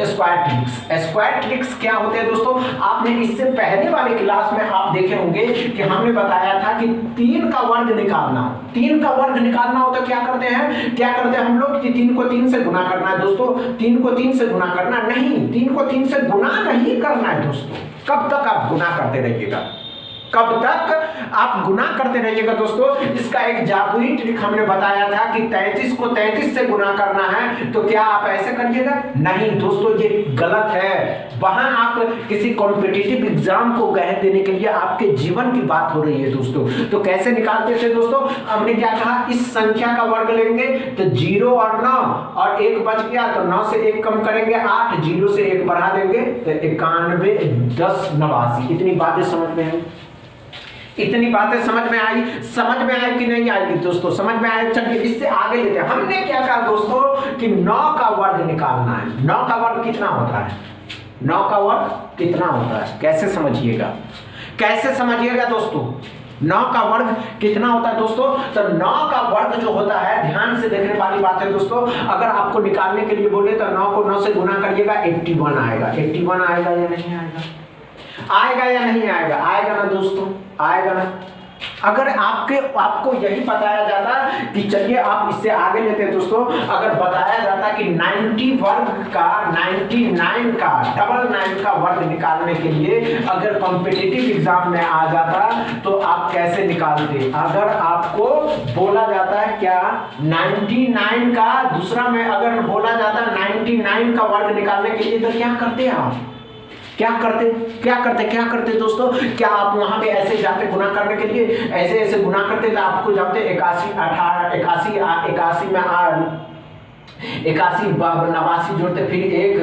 Square tricks. Square tricks क्या होते हैं दोस्तों, आपने इससे पहले वाले क्लास में आप देखे होंगे कि हमने बताया था कि 3 का वर्ग निकालना, 3 का वर्ग निकालना हो तो क्या करते हैं हम लोग कि 3 को 3 से गुना करना है दोस्तों। 3 को 3 से गुना करना नहीं, 3 को 3 से गुना नहीं करना है दोस्तों। कब तक आप गुना करते रहिएगा, कब तक आप गुना करते रहिएगा दोस्तों। इसका एक जादुई ट्रिक हमने बताया था कि 33 को 33 से गुना करना है, तो क्या आप ऐसे करिएगा? नहीं दोस्तों, ये गलत है। वहां आप किसी कॉम्पिटिटिव एग्जाम को गए देने के लिए आपके जीवन की बात हो रही है दोस्तों। तो कैसे निकालते थे दोस्तों, हमने क्या कहा, इस संख्या का वर्ग लेंगे तो 0 और 9 और 1 बच गया, तो 9 से 1 कम करेंगे 8, 0 से 1 बढ़ा देंगे तो 91, 10, 89। इतनी बातें समझ में आई? इतनी बातें समझ में आई कि नहीं आएगी दोस्तों? समझ में आए? चलिए इससे आगे लेते हैं। हमने क्या कहा दोस्तों कि 9 का वर्ग निकालना है। 9 का वर्ग कितना होता है? 9 का वर्ग कितना होता है? कैसे समझिएगा, कैसे समझिएगा दोस्तों? 9 का वर्ग कितना होता है दोस्तों? तो 9 का वर्ग जो होता है, ध्यान से देखने वाली बात है दोस्तों। अगर आपको निकालने के लिए बोले तो 9 को 9 से गुना करिएगा, 81 आएगा। 81 आएगा या नहीं आएगा? आएगा या नहीं आएगा? आएगा ना दोस्तों, आएगा ना। अगर आपको यही बताया जाता कि चलिए आप इससे आगे लेते हैं दोस्तों, अगर बताया जाता कि 90 वर्ग का 99 का 99 का वर्ग निकालने के लिए अगर कॉम्पिटिटिव एग्जाम में आ जाता तो आप कैसे निकालते? अगर आपको बोला जाता है क्या 99 का दूसरा में अगर बोला जाता 99 का वर्ग निकालने के लिए, तो क्या करते आप? क्या करते दोस्तों? क्या आप वहां पे ऐसे जाते गुना करने के लिए, ऐसे गुना करते तो आपको जाते 81 18 81 में 81 89 जोड़ते, फिर एक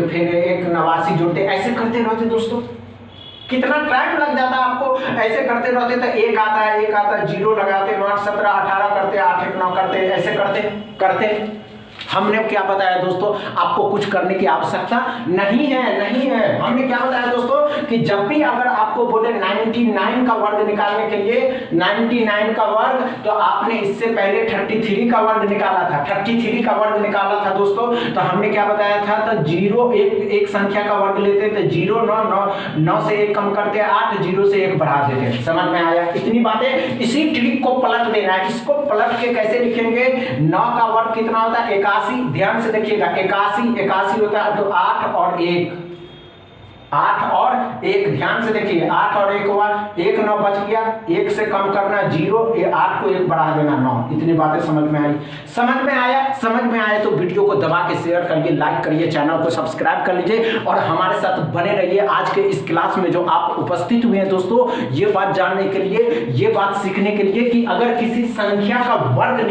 89 जोड़ते, ऐसे करते रहते दोस्तों। कितना टाइम लग जाता आपको? ऐसे करते रहते तो 1 आता है 0 लगाते, 8 17 18 करते, 8 1 9 करते, ऐसे करते। हमने क्या बताया दोस्तों, आपको कुछ करने की आवश्यकता नहीं है। हमने क्या बताया दोस्तों कि जब भी अगर आपको बोले 99 का वर्ग निकालने के लिए, 99 का वर्ग, तो आपने इससे पहले 33 का वर्ग निकाला था। 33 का वर्ग निकाला था दोस्तों, तो हमने क्या बताया था, तो 0 एक संख्या का वर्ग लेते थे, 0 9 से 1 कम करते, 8, 0 से 1 बढ़ा देते। समझ में आया? इतनी बातें, इसी ट्रिक को पलट देना है। इसको पलट के कैसे लिखेंगे? 9 का वर्ग कितना होता है? 81। ध्यान से देखिएगा, 81 होता है, तो 8 और 1, ध्यान से देखिए, 8 और 1 हुआ, 1 9 बच गया, 1 से कम करना 0, 8 को 1 बढ़ा देना 9। इतनी बातें समझ में आई? समझ में आया तो वीडियो को दबा के शेयर करिए, लाइक करिए, चैनल को सब्सक्राइब कर लीजिए और हमारे साथ बने रहिए। आज के इस क्लास में जो आप उपस्थित हुए हैं दोस्तों, ये बात जानने के लिए, ये बात सीखने के लिए कि अगर किसी संख्या का वर्ग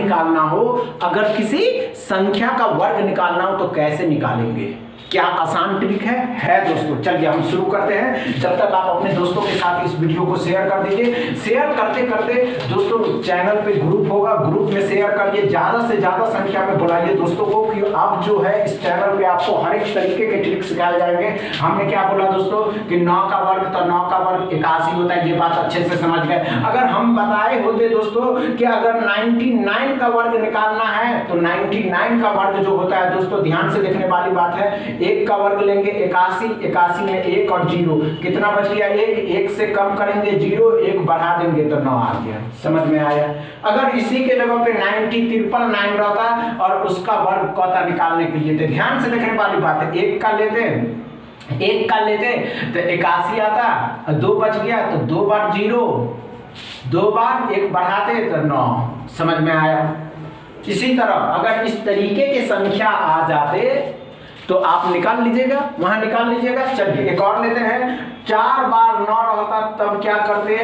निकालना हो, तो कैसे निकालेंगे। क्या आसान ट्रिक है दोस्तों। चलिए हम शुरू करते हैं। जब तक आप अपने दोस्तों के साथ इस वीडियो को शेयर कर दीजिए। शेयर करते करते दोस्तों चैनल पे ग्रुप होगा, ग्रुप में शेयर करिए, ज्यादा से ज्यादा संख्या में बुलाइए दोस्तों को कि आप जो है इस चैनल पे आपको हर एक तरीके के ट्रिक सिखाए जाएंगे। हमने क्या बोला दोस्तों कि 9 का वर्ग, तो 9 का वर्ग 81 होता है। ये बात अच्छे से समझ गए। अगर हम बताए होते दोस्तों कि अगर 99 का वर्ग निकालना है, तो 99 का वर्ग जो होता है दोस्तों, ध्यान से देखने वाली बात है, 1 का वर्ग लेंगे 81 में 1 और 0, कितना बच गया? 1 से कम करेंगे 0, 1 बढ़ा देंगे तो 9 आ गया। समझ में आया? अगर इसी के जगह पे 999 रहता और उसका वर्ग कहता निकालने के लिए, तो ध्यान से देखने वाली बात है, 1 का लेते तो 81 आता, 2 बच गया तो 2 बार 0, 2 बार 1 बढ़ाते तो 9। समझ में आया? इसी तरह अगर इस तरीके के संख्या आ जाते तो आप निकाल लीजिएगा, वहां निकाल लीजिएगा। चलिए एक और लेते हैं। 4 बार 9 रहता तब क्या करते?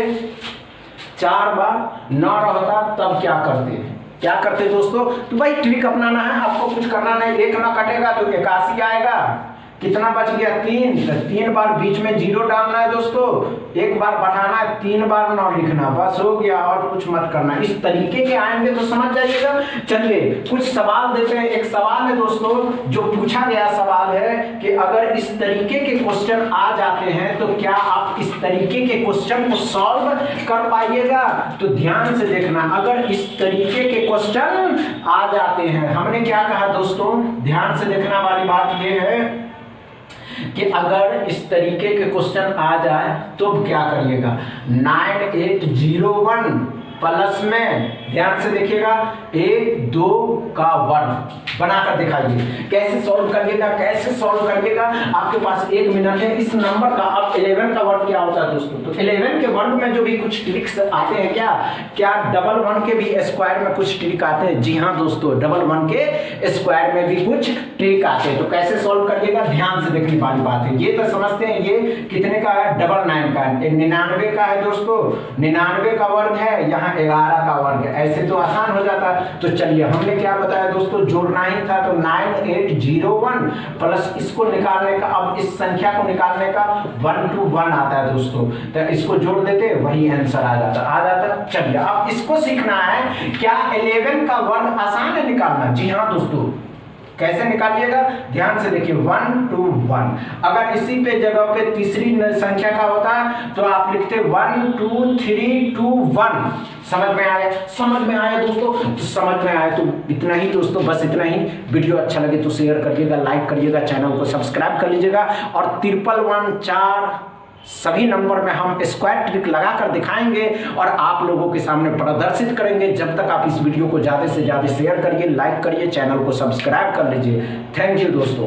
4 बार 9 रहता तब क्या करते दोस्तों? तो भाई ट्रिक अपनाना है, आपको कुछ करना नहीं। 1 ना कटेगा तो 81 आएगा, कितना बच गया? 3, तो 3 बार बीच में 0 डालना है दोस्तों, 1 बार बढ़ाना है, 3 बार 9 लिखना, बस हो गया, और कुछ मत करना। इस तरीके के आएंगे तो समझ जाइएगा। चलिए कुछ सवाल देते हैं। एक सवाल है दोस्तों जो पूछा गया सवाल है कि अगर इस तरीके के क्वेश्चन आ जाते हैं तो क्या आप इस तरीके के क्वेश्चन को सॉल्व कर पाइएगा? तो ध्यान से देखना, अगर इस तरीके के क्वेश्चन आ जाते हैं, हमने क्या कहा दोस्तों, ध्यान से देखना वाली बात यह है कि अगर इस तरीके के क्वेश्चन आ जाए तो क्या करिएगा, 9801 प्लस में ध्यान से देखिएगा 1 2 का वर्ग बनाकर दिखाइए। कैसे सॉल्व करिएगा, कैसे सॉल्व करिएगा, आपके पास 1 मिनट है। इस नंबर का अब 11 का वर्ग क्या होता है दोस्तों, तो 11 के वर्ग में जो भी कुछ ट्रिक्स आते हैं, क्या डबल 1 के भी स्क्वायर में कुछ ट्रिक आते हैं। जी हाँ दोस्तों, डबल 1 के स्क्वायर में भी कुछ ट्रिक आते हैं। तो कैसे सॉल्व करिएगा, ध्यान से देखने वाली बात है। ये तो समझते हैं, ये कितने का है, 99 का है, 99 का है दोस्तों, 99 का वर्ग है, यहाँ 11 का वर्ग है। ऐसे तो आसान हो जाता है। तो चलिए, हमने क्या बताया दोस्तों, जोड़ना ही था, तो 9801 प्लस इसको निकालने का, अब इस संख्या को निकालने का 1 to 1 आता है दोस्तों, तो इसको जोड़ देते, वही आंसर आ जाता। चलिए, अब इसको सीखना है, क्या 11 का वर्ग आसान है निकालना। जी हाँ दोस्तों, कैसे निकालिएगा, ध्यान से देखिए, 1 to 1। अगर इसी पे जगह पे तीसरी संख्या का होता तो आप लिखते 1 2 3 2 1। समझ में आया, समझ में आया दोस्तों, तो समझ में आया तो इतना ही दोस्तों, बस इतना ही। वीडियो अच्छा लगे तो शेयर करिएगा, लाइक करिएगा, चैनल को सब्सक्राइब कर लीजिएगा। और 11114 सभी नंबर में हम स्क्वायर ट्रिक लगाकर दिखाएंगे और आप लोगों के सामने प्रदर्शित करेंगे। जब तक आप इस वीडियो को ज़्यादा से ज़्यादा शेयर करिए, लाइक करिए, चैनल को सब्सक्राइब कर लीजिए। थैंक यू दोस्तों।